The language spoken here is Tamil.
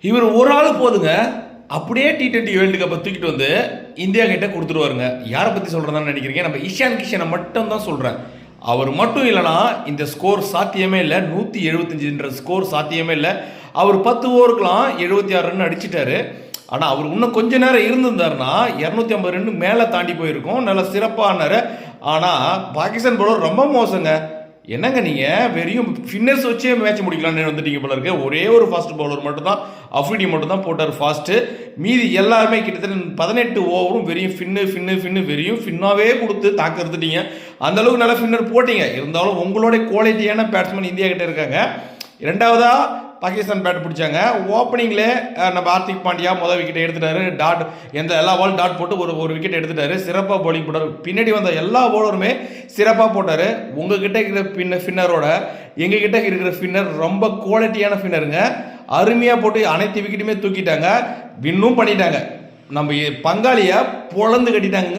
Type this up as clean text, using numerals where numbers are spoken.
இவர் ஒரு ஆள் போதுங்க. அப்படியே T20 வேர்ல்டு கப்பை தூக்கிட்டு வந்து இந்தியா கிட்ட கொடுத்துருவாருங்க. யாரை பற்றி சொல்கிறதான்னு நினைக்கிறீங்க? நம்ம இஷான் கிஷனை மட்டும் தான் சொல்கிறேன். அவர் மட்டும் இல்லைனா இந்த ஸ்கோர் சாத்தியமே இல்லை. 175ன்ற ஸ்கோர் சாத்தியமே இல்லை. அவர் 10 ஓவருக்கெலாம் 76 ரன் அடிச்சிட்டாரு. ஆனால் அவர் இன்னும் கொஞ்ச நேரம் இருந்திருந்தாருன்னா 250 ரன் மேலே தாண்டி போயிருக்கும். நல்லா சிறப்பானார். ஆனால் பாகிஸ்தான் பவுலர் ரொம்ப மோசங்க. என்னங்க நீங்கள் வெறும் ஃபின்னர்ஸ் வச்சே மேட்ச் முடிக்கலான்னு வந்துட்டீங்க போல இருக்கு. ஒரே ஒரு ஃபாஸ்ட் பவுலர் மட்டும் தான், அஃப்ரிடி மட்டும் தான் போட்டார் ஃபாஸ்ட்டு. மீதி எல்லாருமே கிட்டத்தட்ட 18 ஓவரும் வெறும் ஃபின்னு வெறும் ஃபின்னாகவே கொடுத்து தாக்கிறதுட்டீங்க. அந்தளவுக்கு நல்ல ஃபின்னர் போட்டிங்க. இருந்தாலும் உங்களோட குவாலிட்டியான பேட்ஸ்மேன் இந்தியா கிட்டே இருக்காங்க. ரெண்டாவதாக பாகிஸ்தான் பேட் பிடிச்சாங்க. ஓப்பனிங்லே நம்ம ஹார்திக் பாண்டியா முதல் விக்கெட் எடுத்துட்டாரு. எல்லா பாலும் டாட் போட்டு ஒரு விக்கெட் எடுத்துட்டாரு. சிறப்பாக பவுலிங் போட்டார். பின்னாடி வந்த எல்லா பவுலருமே சிறப்பாக போட்டார். உங்ககிட்ட இருக்கிற ஃபின்னரோட எங்ககிட்ட இருக்கிற ஃபின்னர் ரொம்ப குவாலிட்டியான ஃபின்னருங்க. அருமையாக போட்டு அனைத்து விக்கெட்டுமே தூக்கிட்டாங்க. வின்னும் பண்ணிட்டாங்க. நம்ம பங்காளியை பொழந்து கட்டிட்டாங்க.